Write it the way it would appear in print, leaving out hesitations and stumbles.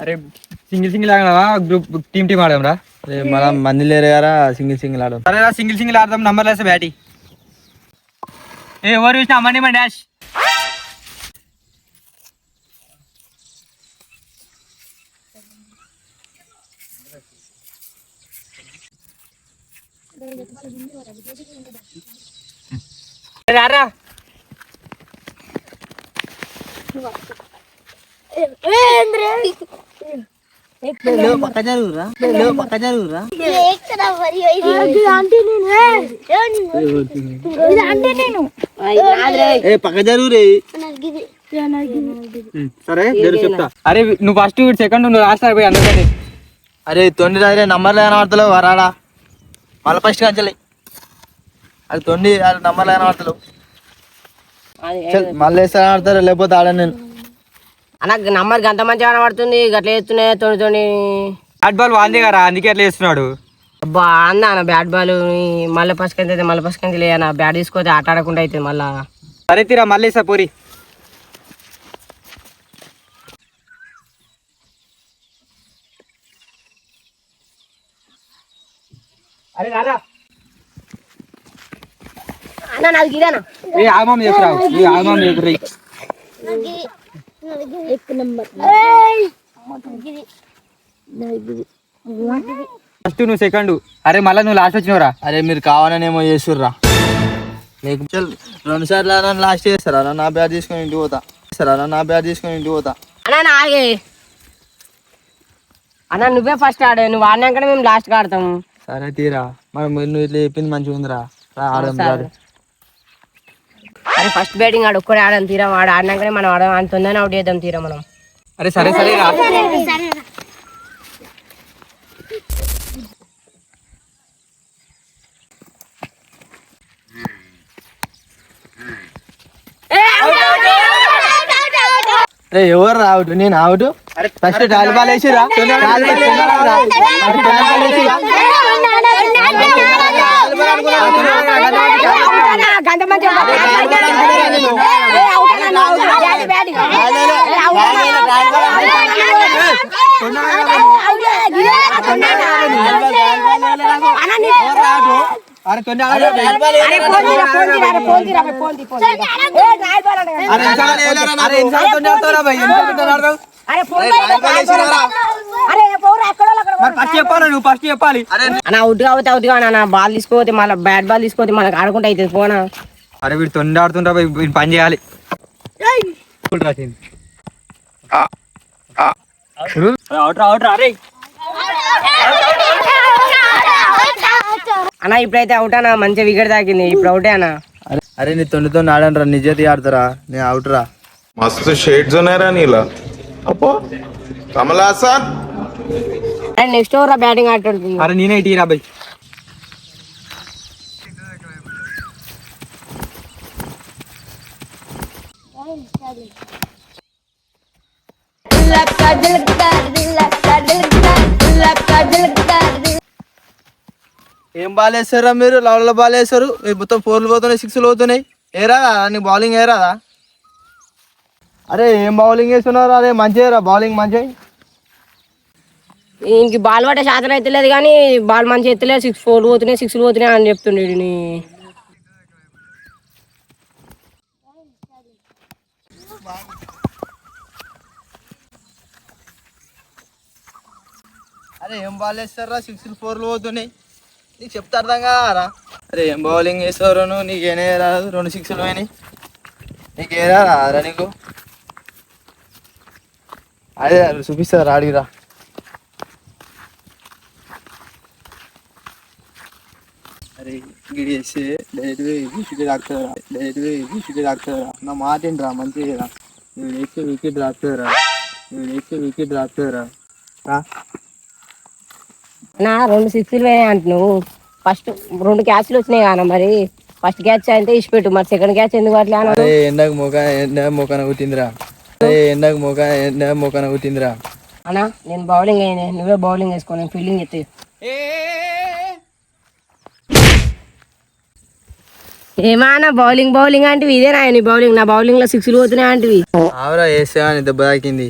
అరే single single ఆడదామా group team ఆడదాం రా. మనం మంది లేరు కదా సింగిల్ ఆడదాం. సరే రా సింగిల్ ఆడదాం. నంబర్ లేసే బ్యాటి ఎవరు చూసినా అమ్మండి మన డాష్. రారా పక్క జరుగురా పక్క జరుగురే. సరే చెప్తా. అరే నువ్వు ఫస్ట్ సెకండ్ నువ్వు లాస్ట్ అయిపోయి అందుకని. అరే తొండి రాదురే నంబర్లు కనబడతలేవు వరాడా మళ్ళీ ఫస్ట్ కంచలే. అది తొండి అది నంబర్లు కనబడతలేవు. మళ్ళీ వేస్తే కనబడతారు లేకపోతే ఆడను నేను. అన్న నంబర్ గంట మంచిగా కనబడుతుంది గట్ల వేస్తున్నాయి తోని. బ్యాట్ బాల్ వాందే కదా అందుకే అట్లా వేస్తున్నాడు. అబ్బా అన్న బ్యాట్ బాల్ మళ్ళీ ఫస్ట్ కంచి అయితే మళ్ళీ ఫస్ట్ కంచి లేదన్న బ్యాట్ తీసుకోతే ఆట ఆడకుండా అవుతుంది మళ్ళా. సరే తీరా మళ్ళీ వేస్తా పోరి. అరే రారా అన్న నాకు గిరానా ఏ ఆమాం చెప్పురా ఏ ఆమాం చెప్పురా. ఫస్ట్ నువ్వు సెకండ్. అరే మళ్ళీ నువ్వు లాస్ట్ వచ్చినవరా. అరే మీరు కావాలనేమో చేస్తుర్రా. లేకపోతే 2 సార్లు లాస్ట్ చేస్తారా నా బ్యాట్ తీసుకొని ఇంటికి పోతా. అన్న ఆగే అన్న నువ్వే ఫస్ట్ ఆడే నువ్వు ఆడినాకనే మేము లాస్ట్ ఆడతాము. సరే తీరా మరి నువ్వు ఇట్లా చెప్పింది మంచిగా ఉందిరా ఆడదాం. అరే ఫస్ట్ బ్యాటింగ్ ఆడు ఒక్కడే ఆడని తీరా వాడు ఆడినాకనే మనం ఆడదాం అని తొందరనే అవుట్ చేద్దాం తీరా మనం. అరే సరే సరే రా. ఎవరు అవుట్ నేను అవుట్. ఫస్ట్ టాల్ బాల్ వేసిరా. చెప్పాలి నువ్వు ఫస్ట్ చెప్పాలి. అన్న అవుట్ కాకపోతే అవుట్ కానా బాల్ తీసుకోతే మళ్ళీ బ్యాట్ బాల్ తీసుకోతే మనకు ఆడుకుంటే అవుతుంది పోనా. అరే వీడు తొండి ఆడుతుంటా పని చేయాలి. అన్న ఇప్పుడైతే అవుట్ అన్న మంచిగా వికెట్ తాకింది ఇప్పుడు అవుటే అన్న. అరే నీ తొండితో ఆడనరా నిజాయితీ ఆడతారా నేను అవుట్ రా. मस्त शेड्स ఉన్నాయరా నీలా అప్పో Kamal Haasan. Next over batting ఆడుతుంది. అరే నేనే ఇటీ రా బై. ఏం బాల్ వేస్తారా మీరు లవ్ల బాల్ వేస్తారు మొత్తం 4లు పోతున్నాయి 6లు పోతున్నాయి. ఏరాదా నీ బౌలింగ్ ఏరాదా. అరే ఏం బౌలింగ్ వేస్తున్నారు. అరే మంచిగా బౌలింగ్ మంచిగా. ఇంక బాల్ పట్టే శాతం అయితే లేదు కానీ బాల్ మంచిగా ఎత్తలేదు 4 పోతున్నాయి 6లు పోతున్నాయి అని చెప్తుండే. అరే ఏం బాల్ వేస్తారా 6లు 4లు పోతున్నాయి నీకు చెప్తా అర్థం కాదా. అరే ఏం బౌలింగ్ వేస్తారు నీకేనే రాదు 2 6లు పోయినాయి నీకేరా రా నీకు. అదే చూపిస్తారు ఆడిరా. అరే గిడి వేస్తే వికెట్ రాకుతారా నా మాట ఏంట్రా మంచిగా నువ్వు వేస్తే వికెట్ రాకుతారా. నా 2 6లు పోయినాయి అంటున్నావు. ఫస్ట్ 2 క్యాచ్లు వచ్చినాయి కానా మరి ఫస్ట్ క్యాచ్ అయితే ఇచ్చిపెట్టు మరి సెకండ్ క్యాచ్ ఎందుకు అట్లా. ఎండకు మోకాన కుట్టిందిరా. అన్నా నేను బౌలింగ్ అయినా నువ్వే బౌలింగ్ వేసుకో నేను ఫీల్డింగ్ ఎత్తే. ఏమన్నా బౌలింగ్ అంటే ఇదేనా నీ బౌలింగ్. నా బౌలింగ్ లో 6లు పోతున్నాయి అంటే ఆవరా వేసా దెబ్బ తాకింది.